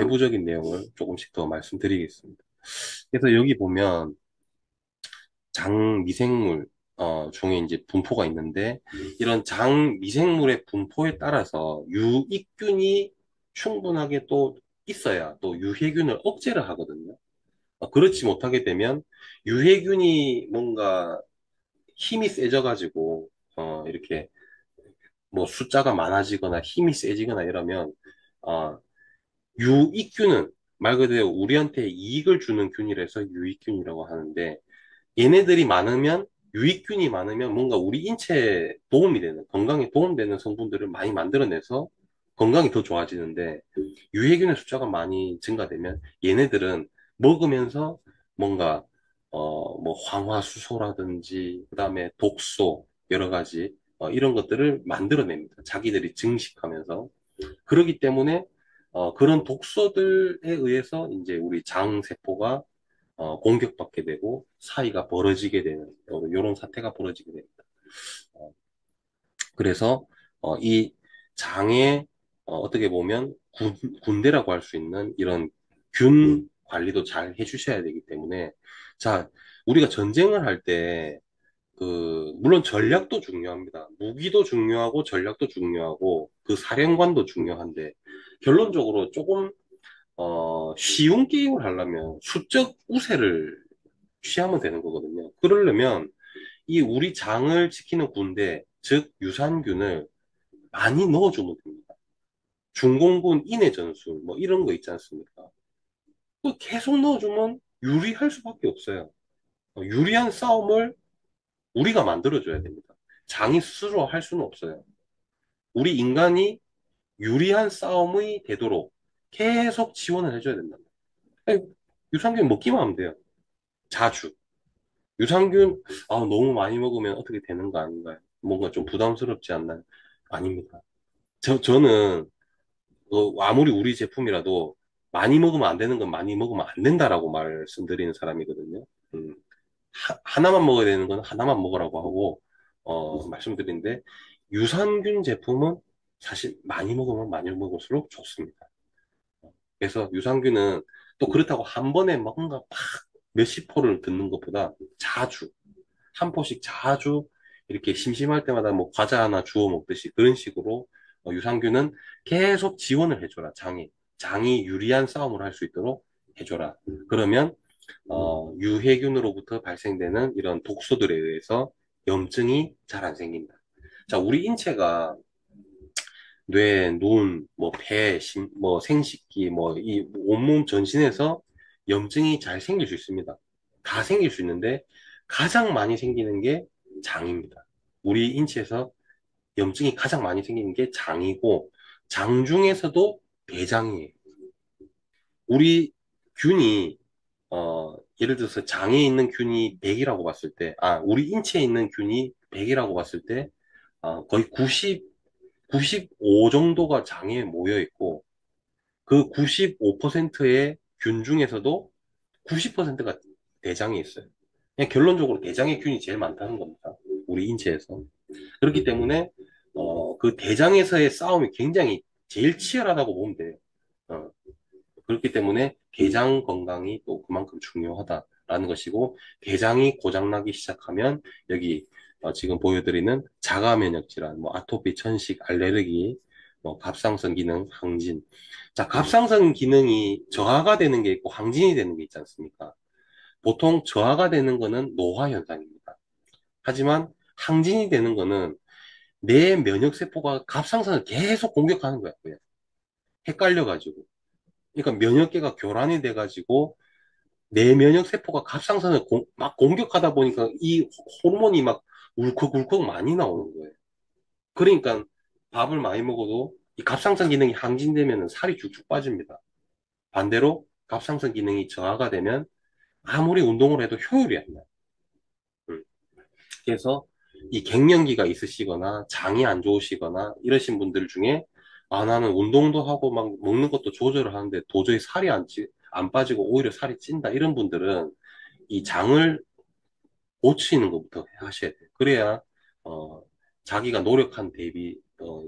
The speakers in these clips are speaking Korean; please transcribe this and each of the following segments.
세부적인 내용을 조금씩 더 말씀드리겠습니다. 그래서 여기 보면 장 미생물 중에 이제 분포가 있는데 이런 장 미생물의 분포에 따라서 유익균이 충분하게 또 있어야 또 유해균을 억제를 하거든요. 그렇지 못하게 되면 유해균이 뭔가 힘이 세져가지고 이렇게 뭐 숫자가 많아지거나 힘이 세지거나 이러면 어, 유익균은 말 그대로 우리한테 이익을 주는 균이라서 유익균이라고 하는데 얘네들이 많으면 유익균이 많으면 뭔가 우리 인체에 도움이 되는 건강에 도움되는 성분들을 많이 만들어내서 건강이 더 좋아지는데 유해균의 숫자가 많이 증가되면 얘네들은 먹으면서 뭔가 뭐 황화수소라든지 그다음에 독소 여러 가지 이런 것들을 만들어냅니다. 자기들이 증식하면서 그렇기 때문에 그런 독소들에 의해서 이제 우리 장 세포가 공격받게 되고 사이가 벌어지게 되는 이런 사태가 벌어지게 됩니다. 어, 그래서 이 장의 어떻게 보면 군대라고 할 수 있는 이런 균 관리도 잘 해주셔야 되기 때문에 자 우리가 전쟁을 할 때 물론 전략도 중요합니다. 무기도 중요하고 전략도 중요하고 그 사령관도 중요한데 결론적으로 조금 쉬운 게임을 하려면 수적 우세를 취하면 되는 거거든요. 그러려면 이 우리 장을 지키는 군대, 즉 유산균을 많이 넣어주면 됩니다. 중공군 인해 전술 뭐 이런 거 있지 않습니까? 그 계속 넣어주면 유리할 수밖에 없어요. 유리한 싸움을 우리가 만들어줘야 됩니다. 장이 스스로 할 수는 없어요. 우리 인간이 유리한 싸움이 되도록 계속 지원을 해줘야 된다. 유산균 먹기만 하면 돼요. 자주. 유산균, 너무 많이 먹으면 어떻게 되는 거 아닌가요? 뭔가 좀 부담스럽지 않나요? 아닙니다. 저는, 아무리 우리 제품이라도 많이 먹으면 안 되는 건 많이 먹으면 안 된다라고 말씀드리는 사람이거든요. 음, 하나만 먹어야 되는 건 하나만 먹으라고 하고, 말씀드리는데, 유산균 제품은 사실 많이 먹으면 많이 먹을수록 좋습니다. 그래서 유산균은 또 그렇다고 한 번에 뭔가 팍 몇십 포를 듣는 것보다 자주, 한 포씩 자주 이렇게 심심할 때마다 뭐 과자 하나 주워 먹듯이 그런 식으로 유산균은 계속 지원을 해줘라, 장이. 장이 유리한 싸움을 할 수 있도록 해줘라. 그러면, 유해균으로부터 발생되는 이런 독소들에 의해서 염증이 잘 안 생긴다. 자, 우리 인체가 뇌, 눈, 뭐 폐, 뭐 생식기, 뭐 이 온몸 전신에서 염증이 잘 생길 수 있습니다. 다 생길 수 있는데 가장 많이 생기는 게 장입니다. 우리 인체에서 염증이 가장 많이 생기는 게 장이고 장 중에서도 대장이에요. 우리 균이 예를 들어서 장에 있는 균이 100이라고 봤을 때, 우리 인체에 있는 균이 100이라고 봤을 때, 거의 95 정도가 장에 모여 있고, 그 95%의 균 중에서도 90%가 대장에 있어요. 그냥 결론적으로 대장의 균이 제일 많다는 겁니다. 우리 인체에서. 그렇기 때문에, 그 대장에서의 싸움이 굉장히 제일 치열하다고 보면 돼요. 어, 그렇기 때문에 대장 건강이 또 그만큼 중요하다라는 것이고, 대장이 고장나기 시작하면 여기 지금 보여드리는 자가 면역 질환, 뭐 아토피, 천식, 알레르기, 뭐 갑상선 기능, 항진. 자, 갑상선 기능이 저하가 되는 게 있고 항진이 되는 게 있지 않습니까? 보통 저하가 되는 거는 노화 현상입니다. 하지만 항진이 되는 거는 내 면역 세포가 갑상선을 계속 공격하는 거야, 그냥. 헷갈려가지고. 그러니까 면역계가 교란이 돼가지고 내 면역 세포가 갑상선을 막 공격하다 보니까 이 호르몬이 막 울컥울컥 많이 나오는 거예요. 그러니까 밥을 많이 먹어도 이 갑상선 기능이 항진되면 살이 쭉쭉 빠집니다. 반대로 갑상선 기능이 저하가 되면 아무리 운동을 해도 효율이 안 나요. 음. 그래서 이 갱년기가 있으시거나 장이 안 좋으시거나 이러신 분들 중에 나는 운동도 하고 막 먹는 것도 조절을 하는데 도저히 안 빠지고 오히려 살이 찐다 이런 분들은 이 장을 고치는 것부터 하셔야 돼요. 그래야 어, 자기가 노력한 대비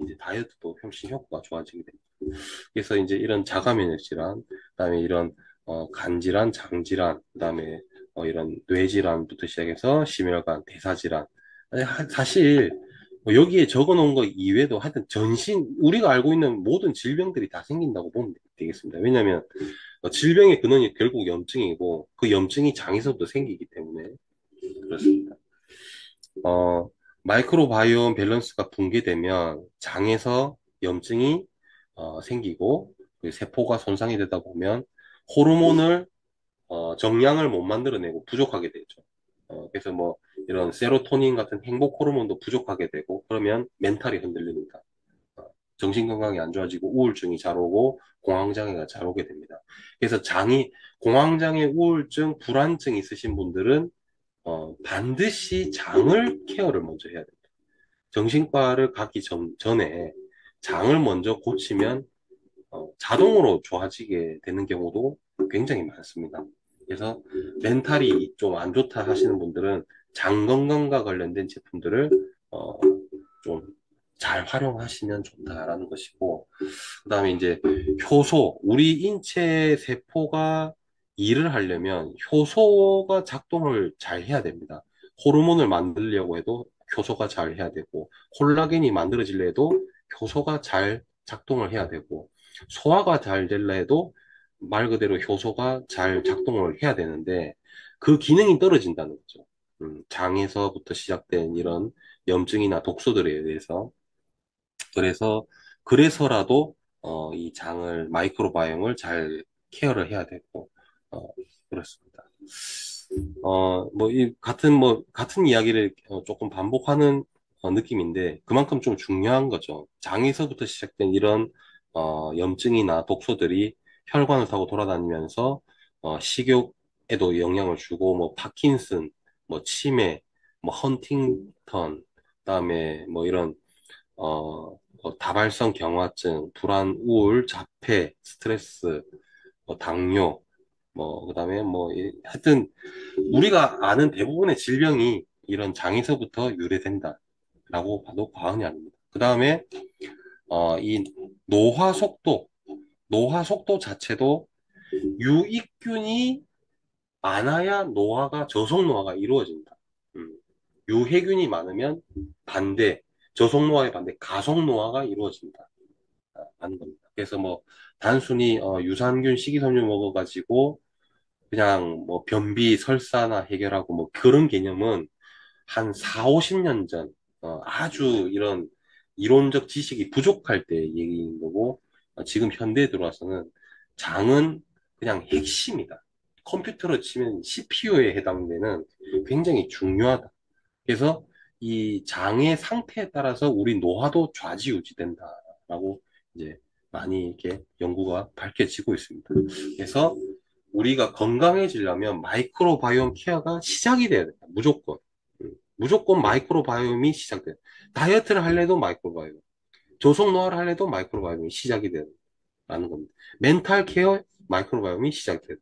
이제 다이어트도 훨씬 효과가 좋아지게 됩니다. 그래서 이제 이런 자가 면역 질환, 그다음에 이런 간 질환, 장 질환, 그다음에 이런 뇌 질환부터 시작해서 심혈관, 대사 질환. 아니, 사실 뭐 여기에 적어 놓은 거 이외에도 하여튼 전신 우리가 알고 있는 모든 질병들이 다 생긴다고 보면 되겠습니다. 왜냐하면 질병의 근원이 결국 염증이고 그 염증이 장에서부터 생기기 때문에 그렇습니다. 어, 마이크로바이옴 밸런스가 붕괴되면 장에서 염증이 생기고 그 세포가 손상이 되다 보면 호르몬을 정량을 못 만들어내고 부족하게 되죠. 그래서 뭐 이런 세로토닌 같은 행복 호르몬도 부족하게 되고 그러면 멘탈이 흔들립니다. 어, 정신 건강이 안 좋아지고 우울증이 잘 오고 공황장애가 잘 오게 됩니다. 그래서 공황장애, 우울증, 불안증 있으신 분들은 반드시 장을 케어를 먼저 해야 됩니다. 정신과를 가기 전에 장을 먼저 고치면 자동으로 좋아지게 되는 경우도 굉장히 많습니다. 그래서 멘탈이 좀 안 좋다 하시는 분들은 장 건강과 관련된 제품들을 좀 잘 활용하시면 좋다라는 것이고, 그 다음에 이제 효소, 우리 인체 세포가 일을 하려면 효소가 작동을 잘 해야 됩니다. 호르몬을 만들려고 해도 효소가 잘 해야 되고, 콜라겐이 만들어지려 해도 효소가 잘 작동을 해야 되고, 소화가 잘 되려 해도 말 그대로 효소가 잘 작동을 해야 되는데, 그 기능이 떨어진다는 거죠. 장에서부터 시작된 이런 염증이나 독소들에 의해서 그래서 그래서라도 이 장을 마이크로바이옴을 잘 케어를 해야 되고 어, 그렇습니다. 뭐 이 같은 이야기를 조금 반복하는 느낌인데 그만큼 좀 중요한 거죠. 장에서부터 시작된 이런 염증이나 독소들이 혈관을 타고 돌아다니면서 식욕에도 영향을 주고 뭐 파킨슨, 뭐 치매, 뭐 헌팅턴, 그다음에 뭐 이런 다발성 경화증, 불안, 우울, 자폐, 스트레스, 당뇨, 그다음에 하여튼, 우리가 아는 대부분의 질병이 이런 장에서부터 유래된다라고 봐도 과언이 아닙니다. 그 다음에, 이 노화 속도, 노화 속도 자체도 유익균이 많아야 저속 노화가 이루어진다. 음. 유해균이 많으면 저속 노화의 반대, 가속 노화가 이루어진다. 하는 겁니다. 그래서 뭐 단순히 유산균 식이섬유 먹어가지고 그냥 뭐 변비 설사나 해결하고 뭐 그런 개념은 한 4, 50년 전 아주 이런 이론적 지식이 부족할 때 얘기인 거고 지금 현대에 들어와서는 장은 그냥 핵심이다. 컴퓨터로 치면 CPU에 해당되는 굉장히 중요하다. 그래서 이 장의 상태에 따라서 우리 노화도 좌지우지된다라고 이제 많이 이렇게 연구가 밝혀지고 있습니다. 그래서 우리가 건강해지려면 마이크로바이옴 케어가 시작이 돼야 된다. 무조건. 무조건 마이크로바이옴이 시작돼요. 다이어트를 할래도 마이크로바이옴. 조속 노화를 할래도 마이크로바이옴이 시작이 된다는 겁니다. 멘탈 케어 마이크로바이옴이 시작돼요.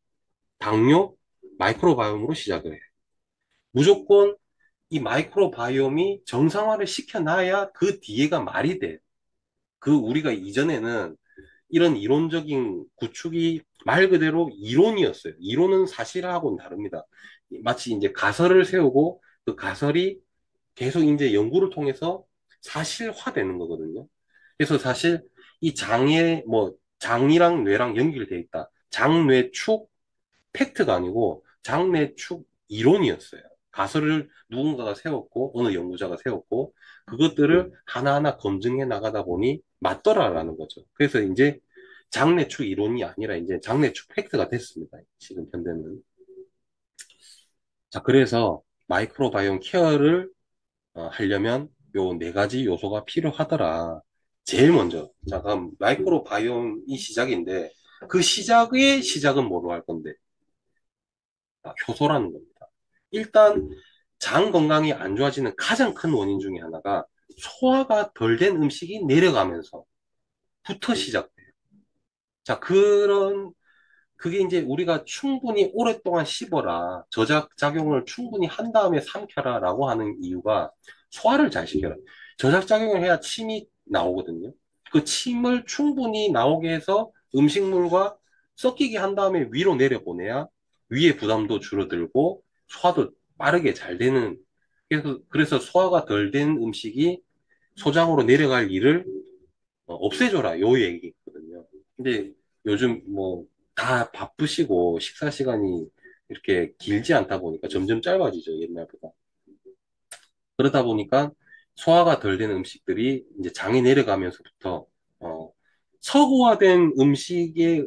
당뇨 마이크로바이옴으로 시작을 해요. 무조건 이 마이크로바이옴이 정상화를 시켜놔야 그 뒤에가 말이 돼. 우리가 이전에는 이런 이론적인 구축이 말 그대로 이론이었어요. 이론은 사실하고는 다릅니다. 마치 이제 가설을 세우고 그 가설이 계속 이제 연구를 통해서 사실화되는 거거든요. 그래서 사실 이 장이랑 뇌랑 연결되어 있다. 장뇌축 팩트가 아니고 장내축 이론이었어요. 가설을 누군가가 세웠고 어느 연구자가 세웠고 그것들을 하나하나 검증해 나가다 보니 맞더라라는 거죠. 그래서 이제 장내축 이론이 아니라 이제 장내축 팩트가 됐습니다. 지금 현대는. 자, 그래서 마이크로바이옴 케어를 하려면 요 네 가지 요소가 필요하더라. 제일 먼저, 자, 그럼 마이크로바이옴이 시작인데 그 시작은 뭐로 할 건데? 효소라는 겁니다. 일단 장 건강이 안 좋아지는 가장 큰 원인 중에 하나가 소화가 덜 된 음식이 내려가면서부터 시작돼요. 자, 그게 이제 우리가 충분히 오랫동안 씹어라, 저작작용을 충분히 한 다음에 삼켜라 라고 하는 이유가 소화를 잘 시켜라. 저작작용을 해야 침이 나오거든요. 그 침을 충분히 나오게 해서 음식물과 섞이게 한 다음에 위로 내려보내야 위에 부담도 줄어들고 소화도 빠르게 잘 되는, 그래서 소화가 덜 된 음식이 소장으로 내려갈 일을 없애줘라, 요 얘기거든요. 근데 요즘 뭐 다 바쁘시고 식사 시간이 이렇게 길지 않다 보니까 점점 짧아지죠, 옛날보다. 그러다 보니까 소화가 덜 되는 음식들이 이제 장에 내려가면서부터 어, 서구화된 음식이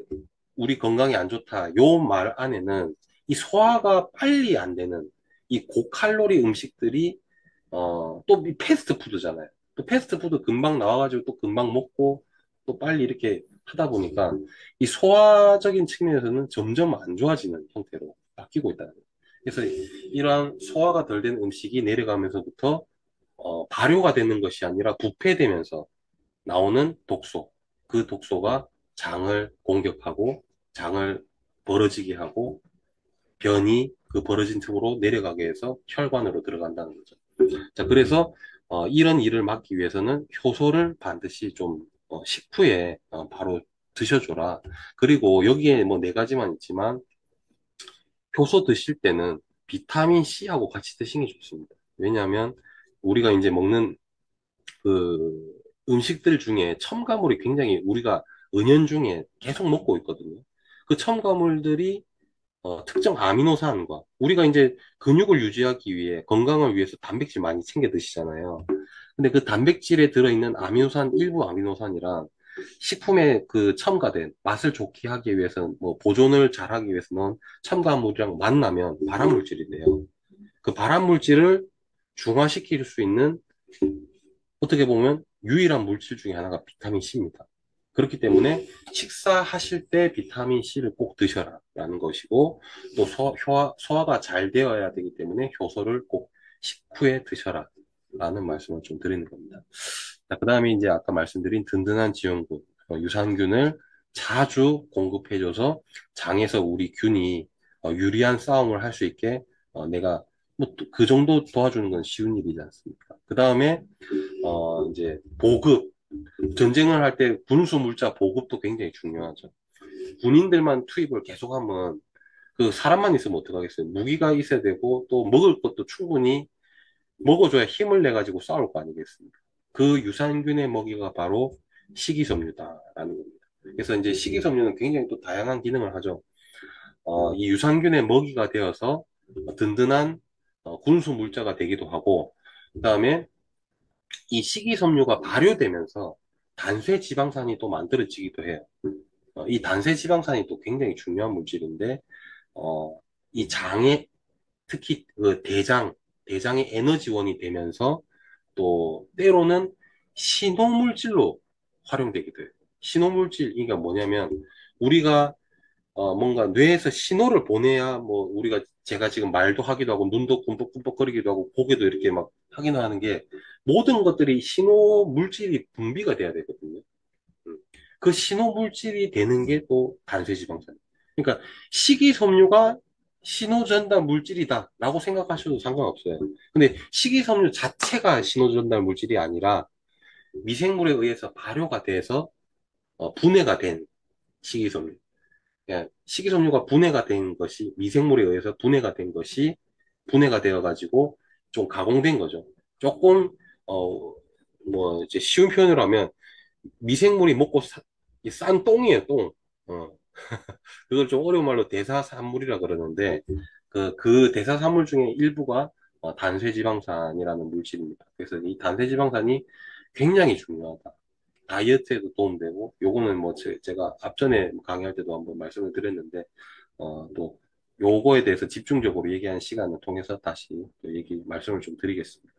우리 건강에 안 좋다. 요 말 안에는 이 소화가 빨리 안 되는 이 고칼로리 음식들이 또 패스트푸드잖아요. 또 패스트푸드 금방 나와가지고 또 금방 먹고 또 빨리 이렇게 하다 보니까 이 소화적인 측면에서는 점점 안 좋아지는 형태로 바뀌고 있다는 거예요. 그래서 이러한 소화가 덜 된 음식이 내려가면서부터 발효가 되는 것이 아니라 부패되면서 나오는 독소. 그 독소가 장을 공격하고 장을 벌어지게 하고 변이 그 벌어진 틈으로 내려가게 해서 혈관으로 들어간다는 거죠. 자, 그래서 이런 일을 막기 위해서는 효소를 반드시 좀 식후에 바로 드셔줘라. 그리고 여기에 뭐 네 가지만 있지만 효소 드실 때는 비타민 C하고 같이 드시는 게 좋습니다. 왜냐하면 우리가 이제 먹는 그 음식들 중에 첨가물이 굉장히 우리가 은연중에 계속 먹고 있거든요. 그 첨가물들이 특정 아미노산과 우리가 이제 근육을 유지하기 위해 건강을 위해서 단백질 많이 챙겨 드시잖아요. 근데 그 단백질에 들어있는 아미노산 일부 아미노산이랑 식품에 그 첨가된 맛을 좋게 하기 위해서는 뭐 보존을 잘하기 위해서는 첨가물이랑 만나면 발암물질이 돼요. 그 발암물질을 중화시킬 수 있는 어떻게 보면 유일한 물질 중에 하나가 비타민 C입니다. 그렇기 때문에 식사하실 때 비타민 C를 꼭 드셔라 라는 것이고 또 소화가 잘 되어야 되기 때문에 효소를 꼭 식후에 드셔라 라는 말씀을 좀 드리는 겁니다. 자, 그 다음에 이제 아까 말씀드린 든든한 지원군, 유산균을 자주 공급해줘서 장에서 우리 균이 유리한 싸움을 할 수 있게 내가 뭐 그 정도 도와주는 건 쉬운 일이지 않습니까? 그 다음에 이제 보급, 전쟁을 할 때 군수 물자 보급도 굉장히 중요하죠. 군인들만 투입을 계속하면 그 사람만 있으면 어떡하겠어요? 무기가 있어야 되고 또 먹을 것도 충분히 먹어줘야 힘을 내 가지고 싸울 거 아니겠습니까? 그 유산균의 먹이가 바로 식이섬유다라는 겁니다. 그래서 이제 식이섬유는 굉장히 또 다양한 기능을 하죠. 이 유산균의 먹이가 되어서 든든한 군수 물자가 되기도 하고, 그다음에 이 식이섬유가 발효되면서 단쇄 지방산이 또 만들어지기도 해요. 이 단쇄 지방산이 또 굉장히 중요한 물질인데, 이 장에 특히 그 대장의 에너지원이 되면서 또 때로는 신호물질로 활용되기도 해요. 신호물질, 이게 뭐냐면 우리가 뭔가 뇌에서 신호를 보내야 뭐 우리가 제가 지금 말도 하기도 하고 눈도 꿈뻑꿈뻑거리기도 하고 고개도 이렇게 막 하기도 하는 게 모든 것들이 신호 물질이 분비가 돼야 되거든요. 음. 그 신호 물질이 되는 게 또 단sve지방산. 그러니까 식이섬유가 신호 전달 물질이다라고 생각하셔도 상관없어요. 근데 식이섬유 자체가 신호 전달 물질이 아니라 미생물에 의해서 발효가 돼서 분해가 된 식이섬유. 예, 식이섬유가 분해가 된 것이 미생물에 의해서 분해가 된 것이 분해가 되어 가지고 좀 가공된 거죠. 조금 뭐 이제 쉬운 표현으로 하면 미생물이 먹고 싼 똥이에요, 똥. 어, 그걸 좀 어려운 말로 대사산물이라 그러는데 그 대사산물 중에 일부가 단쇄지방산이라는 물질입니다. 그래서 이 단쇄지방산이 굉장히 중요하다. 다이어트에도 도움되고, 요거는 뭐 제가 앞전에 강의할 때도 한번 말씀을 드렸는데, 또 요거에 대해서 집중적으로 얘기하는 시간을 통해서 다시 또 말씀을 좀 드리겠습니다.